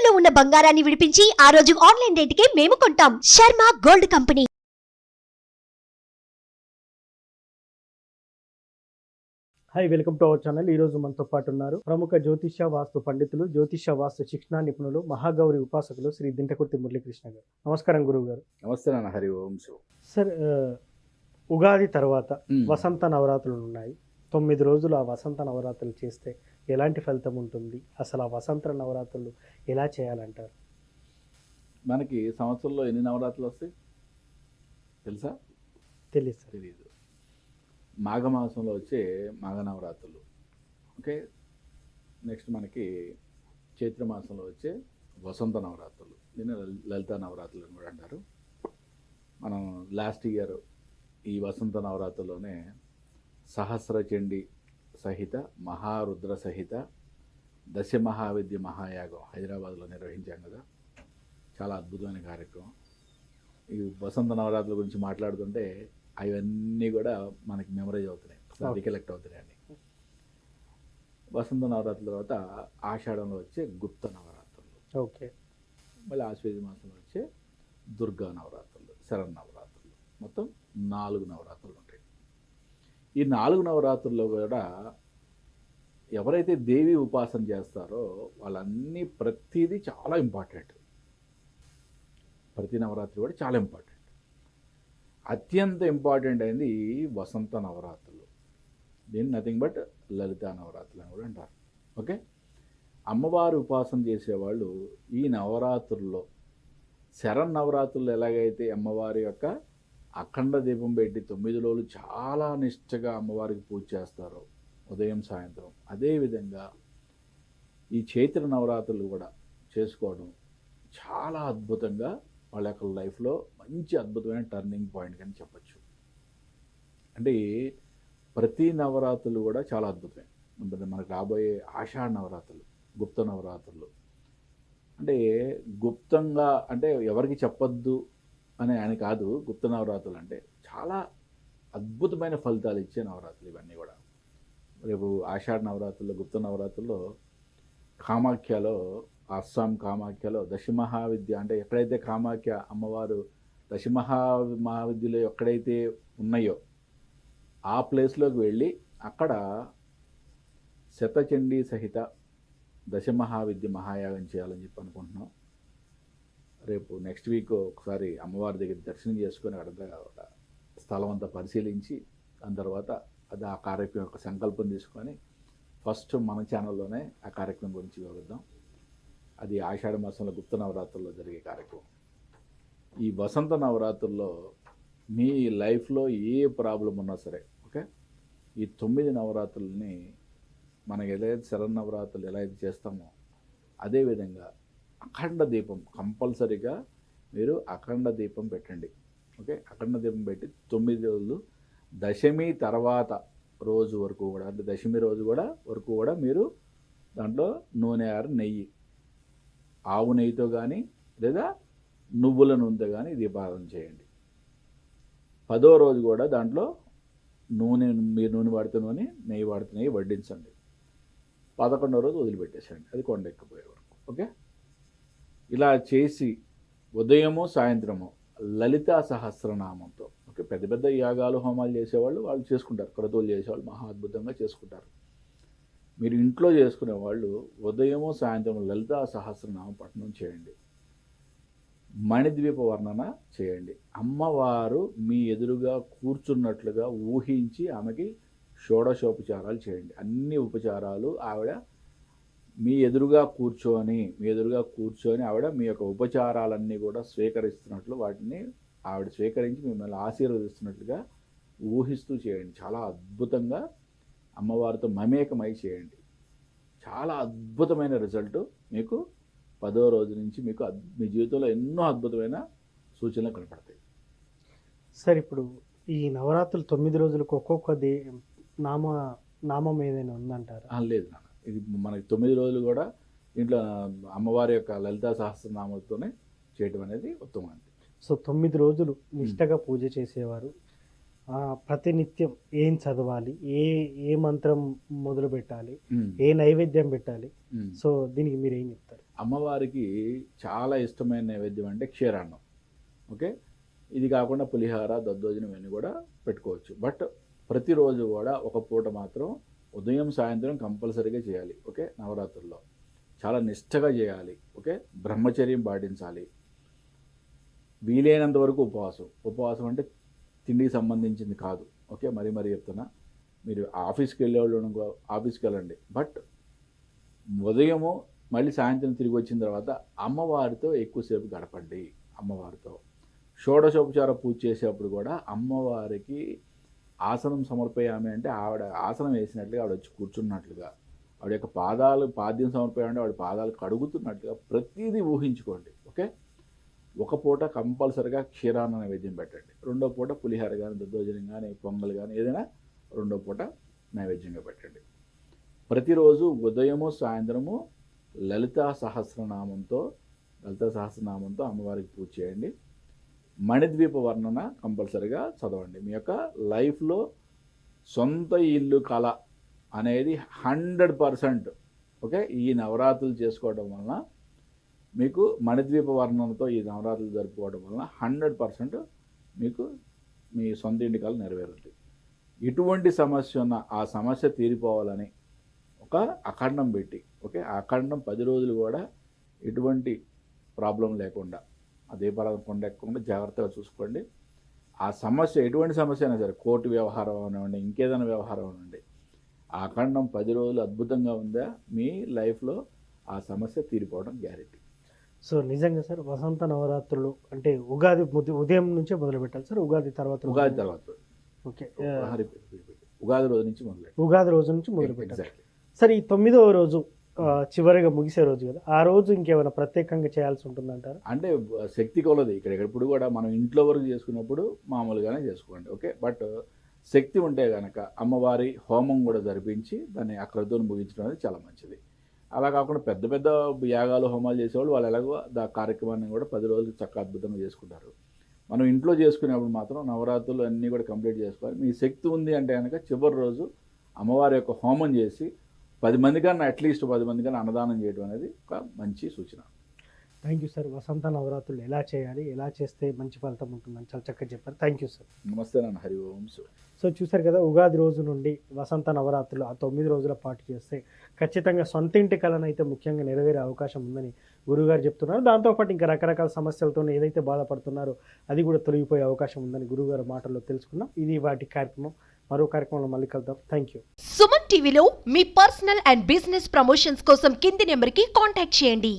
తాకట్టులో ఉన్న బంగారాన్ని విడిపించి ఆ రోజు ఆన్లైన్ రేటుకే మేము కొంటాం. Sharma gold company. Hi, welcome to our channel. ఈరోజు మనతో పాటు ఉన్నారు ప్రముఖ జ్యోతిష వాస్తు పండితులు, జ్యోతిష వాస్తు శిక్షణ నిపుణులు, మహాగౌరి ఉపాసకులు శ్రీ దింటకుర్తి మురళీకృష్ణ గారు. నమస్కారం గురువు గారు. నమస్తే నాన్న. హరి ఓం శివ. సార్, ఉగాది తర్వాత వసంత నవరాత్రులు ఉన్నాయి. 9 రోజులు ఆ వసంత నవరాత్రులు చేస్తే ఎలాంటి ఫలితం ఉంటుంది? అసలు ఆ వసంత నవరాత్రులు ఎలా చేయాలంటారు? మనకి సంవత్సరంలో ఎన్ని నవరాత్రులు వస్తాయి తెలుసా? తెలియదు సార్. తెలియదు. మాఘమాసంలో వచ్చే మాఘ నవరాత్రులు, ఓకే. నెక్స్ట్ మనకి చైత్రమాసంలో వచ్చే వసంత నవరాత్రులు, దీన్ని లలిత నవరాత్రులు అని కూడా అంటారు. మనం లాస్ట్ ఇయర్ ఈ వసంత నవరాత్రుల్లోనే సహస్రచండి సహిత మహారుద్ర సహిత దశ మహావిద్య మహాయాగం హైదరాబాద్లో నిర్వహించాం కదా. చాలా అద్భుతమైన కార్యక్రమం. ఈ వసంత నవరాత్రుల గురించి మాట్లాడుతుంటే అవన్నీ కూడా మనకి మెమరైజ్ అవుతున్నాయి, రికలెక్ట్ అవుతున్నాయి అన్ని. వసంత నవరాత్రుల తర్వాత ఆషాఢంలో వచ్చే గుప్త నవరాత్రులు, ఓకే. మళ్ళీ ఆశ్వేజ మాసంలో వచ్చే దుర్గా నవరాత్రులు, శరన్నవరాత్రులు, మొత్తం 4 నవరాత్రులు ఉంటాయి. ఈ 4 నవరాత్రుల్లో కూడా ఎవరైతే దేవి ఉపాసన చేస్తారో వాళ్ళన్నీ ప్రతిదీ చాలా ఇంపార్టెంట్. ప్రతి నవరాత్రి కూడా చాలా ఇంపార్టెంట్. అత్యంత ఇంపార్టెంట్ అయింది ఈ వసంత నవరాత్రులు. దీన్ని నథింగ్ బట్ లలిత నవరాత్రులు అని కూడా అంటారు, ఓకే. అమ్మవారి ఉపాసన చేసేవాళ్ళు ఈ నవరాత్రుల్లో శరన్నవరాత్రులు ఎలాగైతే అమ్మవారి యొక్క అఖండ దీపం పెట్టి 9 రోజులు చాలా నిష్టగా అమ్మవారికి పూజ చేస్తారో ఉదయం సాయంత్రం, అదేవిధంగా ఈ చైత్ర నవరాత్రులు కూడా చేసుకోవడం చాలా అద్భుతంగా వాళ్ళ యొక్క లైఫ్లో మంచి అద్భుతమైన టర్నింగ్ పాయింట్ అని చెప్పచ్చు. అంటే ప్రతి నవరాత్రులు కూడా చాలా అద్భుతమే. మనకు రాబోయే ఆషాఢ నవరాత్రులు, గుప్త నవరాత్రులు అంటే గుప్తంగా అంటే ఎవరికి చెప్పొద్దు అని కాదు. గుప్త నవరాత్రులు అంటే చాలా అద్భుతమైన ఫలితాలు ఇచ్చే నవరాత్రులు ఇవన్నీ కూడా. రేపు ఆషాఢ నవరాత్రుల్లో, గుప్త నవరాత్రుల్లో కామాఖ్యలో, అస్సాం కామాఖ్యలో దశమహావిద్య అంటే ఎక్కడైతే కామాఖ్య అమ్మవారు మహావిద్యలో ఎక్కడైతే ఉన్నాయో ఆ ప్లేస్లోకి వెళ్ళి అక్కడ శతచండీ సహిత దశమహావిద్య మహాయాగం చేయాలని చెప్పి అనుకుంటున్నాం. రేపు నెక్స్ట్ వీక్ ఒకసారి అమ్మవారి దగ్గర దర్శనం చేసుకొని అక్కడ స్థలం అంతా పరిశీలించి దాని తర్వాత అది ఆ కార్యక్రమం యొక్క సంకల్పం తీసుకొని ఫస్ట్ మన ఛానల్లోనే ఆ కార్యక్రమం గురించి వివరిద్దాం. అది ఆషాఢ మాసంలో గుప్త నవరాత్రుల్లో జరిగే కార్యక్రమం. ఈ వసంత నవరాత్రుల్లో మీ లైఫ్లో ఏ ప్రాబ్లం ఉన్నా సరే, ఓకే, ఈ 9 నవరాత్రులని మనకి ఎలా అయితే శరన్నవరాత్రులు ఎలా అయితే చేస్తామో అదేవిధంగా అఖండ దీపం కంపల్సరీగా మీరు అఖండ దీపం పెట్టండి, ఓకే. అఖండ దీపం పెట్టి 9 రోజులు దశమి తర్వాత రోజు వరకు కూడా, అంటే దశమి రోజు వరకు కూడా మీరు దాంట్లో నూనె నెయ్యి, ఆవు నెయ్యితో కానీ లేదా నువ్వుల నూనెతో కానీ దీపారాధన చేయండి. 10వ రోజు కూడా దాంట్లో మీరు నూనె వాడితే నూనె, నెయ్యి వాడితే నెయ్యి వడ్డించండి. 11వ రోజు వదిలిపెట్టేసేయండి, అది కొండ ఎక్కిపోయే వరకు, ఓకే. ఇలా చేసి ఉదయము సాయంత్రము లలితా సహస్రనామంతో, ఓకే. పెద్ద పెద్ద యాగాలు హోమాలు చేసేవాళ్ళు వాళ్ళు చేసుకుంటారు, క్రతువులు చేసేవాళ్ళు మహా అద్భుతంగా చేసుకుంటారు. మీరు ఇంట్లో చేసుకునే వాళ్ళు ఉదయము సాయంత్రం లలితా సహస్రనామం పఠనం చేయండి, మణిద్వీప వర్ణన చేయండి. అమ్మవారు మీ ఎదురుగా కూర్చున్నట్లుగా ఊహించి ఆమెకి షోడశోపచారాలు చేయండి. అన్ని ఉపచారాలు ఆవిడ మీ ఎదురుగా కూర్చొని ఆవిడ మీ యొక్క ఉపచారాలన్నీ కూడా స్వీకరిస్తున్నట్లు, వాటిని ఆవిడ స్వీకరించి మిమ్మల్ని ఆశీర్వదిస్తున్నట్లుగా ఊహిస్తూ చేయండి. చాలా అద్భుతంగా అమ్మవారితో మమేకమై చేయండి. చాలా అద్భుతమైన రిజల్ట్ మీకు 10వ రోజు నుంచి మీకు మీ జీవితంలో ఎన్నో అద్భుతమైన సూచనలు కనపడతాయి. సార్, ఇప్పుడు ఈ నవరాత్రులు 9 రోజులకు ఒక్కొక్కది నామం ఏదైనా ఉందంటారా? లేదు నాన్న, ఇది మనకి 9 రోజులు కూడా ఇంట్లో అమ్మవారి యొక్క లలితా సహస్రనామాలతోనే చేయడం అనేది ఉత్తమం. సో 9 రోజులు నిష్టగా పూజ చేసేవారు ప్రతినిత్యం ఏం చదవాలి, ఏ మంత్రం మొదలు పెట్టాలి, ఏ నైవేద్యం పెట్టాలి, సో దీనికి మీరు ఏం చెప్తారు? అమ్మవారికి చాలా ఇష్టమైన నైవేద్యం అంటే క్షీరాన్నం. ఓకే, ఇది కాకుండా పులిహార, దద్దోజనం ఇవన్నీ కూడా పెట్టుకోవచ్చు. బట్ ప్రతిరోజు కూడా ఒక పూట మాత్రం ఉదయం సాయంత్రం కంపల్సరీగా చేయాలి. ఓకే, నవరాత్రుల్లో చాలా నిష్టగా చేయాలి. ఓకే, బ్రహ్మచర్యం పాటించాలి. వీలైనంత వరకు ఉపవాసం అంటే తిండికి సంబంధించింది కాదు. ఓకే, మరీ చెప్తున్నా, మీరు ఆఫీస్కి వెళ్ళేవాళ్ళు ఆఫీస్కి వెళ్ళండి, బట్ ఉదయము మళ్ళీ సాయంత్రం తిరిగి వచ్చిన తర్వాత అమ్మవారితో ఎక్కువసేపు గడపండి. అమ్మవారితో షోడశోపచార పూజ చేసేటప్పుడు కూడా అమ్మవారికి ఆసనం సమర్పయామి అంటే ఆవిడ ఆసనం వేసినట్లుగా ఆవిడ వచ్చి కూర్చున్నట్లుగా, ఆవిడ యొక్క పాద్యం సమర్పయామంటే ఆవిడ పాదాలు కడుగుతున్నట్లుగా ప్రతిదీ ఊహించుకోండి. ఓకే, ఒక పూట కంపల్సరిగా క్షీరాన్న నైవేద్యం పెట్టండి. రెండో పూట పులిహార కానీ, దద్దోజనం కానీ, పొంగల్ కానీ ఏదైనా రెండో పూట నైవేద్యంగా పెట్టండి. ప్రతిరోజు ఉదయము సాయంత్రము లలితా సహస్రనామంతో అమ్మవారికి పూజ చేయండి. మణిద్వీప వర్ణన కంపల్సరిగా చదవండి. మీ యొక్క లైఫ్లో సొంత ఇల్లు కళ అనేది 100%. ఓకే, ఈ నవరాత్రులు చేసుకోవడం వలన మీకు మణిద్వీప వర్ణనతో ఈ నవరాత్రులు జరుపుకోవడం వలన 100% మీకు మీ సొంత ఇంటి కళ నెరవేరుతుంది. ఎటువంటి సమస్య ఉన్నా ఆ సమస్య తీరిపోవాలని ఒక అఖండం పెట్టి, ఓకే, ఆ అఖండం 10 రోజులు కూడా ఎటువంటి ప్రాబ్లం లేకుండా, అదే పరం కొండెక్కకుండా జాగ్రత్తగా చూసుకోండి. ఆ సమస్య ఎటువంటి సమస్య అయినా సరే, కోర్టు వ్యవహారం అనివ్వండి, ఇంకేదైనా వ్యవహారం అనివ్వండి, ఆ అఖండం 10 రోజులు అద్భుతంగా ఉందా మీ లైఫ్లో ఆ సమస్య తీరిపోవడం గ్యారెంటీ. సో నిజంగా సార్, వసంత నవరాత్రులు అంటే ఉగాది ఉదయం నుంచే మొదలు పెట్టాలి సార్. ఉగాది తర్వాత ఓకే, ఉగాది రోజు నుంచి మొదలు పెట్టాలి సార్. ఈ 9వ రోజు చివరిగా ముగిసే రోజు కదా, ఆ రోజు ఇంకేమైనా ప్రత్యేకంగా చేయాల్సి ఉంటుందంటారు? అంటే శక్తి కొలది ఇప్పుడు కూడా మనం ఇంట్లో వరకు చేసుకున్నప్పుడు మామూలుగానే చేసుకోండి. ఓకే, బట్ శక్తి ఉంటే కనుక అమ్మవారి హోమం కూడా జరిపించి దాన్ని ఆ క్రతువును ముగించడం అనేది చాలా మంచిది. అలా కాకుండా పెద్ద పెద్ద యాగాలు, హోమాలు చేసేవాళ్ళు వాళ్ళు ఎలాగో ఆ కార్యక్రమాన్ని కూడా 10 రోజులు చక్కగా అద్భుతంగా చేసుకుంటారు. మనం ఇంట్లో చేసుకునేప్పుడు మాత్రం నవరాత్రులు అన్నీ కూడా కంప్లీట్ చేసుకోవాలి. మీ శక్తి ఉంది అంటే కనుక చివరి రోజు అమ్మవారి యొక్క హోమం చేసి 10 మంది కన్నా, అట్లీస్ట్ 10 మంది కన్నా అన్నదానం చేయడం అనేది ఒక మంచి సూచన. Thank you sir. వసంత నవరాత్రులు ఎలా చేయాలి, ఎలా చేస్తే మంచి ఫలితం ఉంటుందని చాలా చక్కగా చెప్పారు. Thank you sir. నమస్తే నాన్న. హరి ఓం. సో చూసారు కదా, ఉగాది రోజు నుండి వసంత నవరాత్రులు ఆ 9 రోజుల పాటు చేస్తే ఖచ్చితంగా సొంత ఇంటి కళను అయితే ముఖ్యంగా నెరవేరే అవకాశం ఉందని గురువుగారు చెప్తున్నారు. దాంతోపాటు ఇంకా రకరకాల సమస్యలతో ఏదైతే బాధపడుతున్నారో అది కూడా తొలగిపోయే అవకాశం ఉందని గురువుగారు మాటల్లో తెలుసుకున్నాం. ఇది వాటి కార్యక్రమం. మరో కార్యక్రమంలో మళ్ళీ కలుద్దాం. Thank you. సుమన్ టీవీలో మీ పర్సనల్ అండ్ బిజినెస్ ప్రమోషన్స్ కోసం కింది నెంబర్కి కాంటాక్ట్ చేయండి.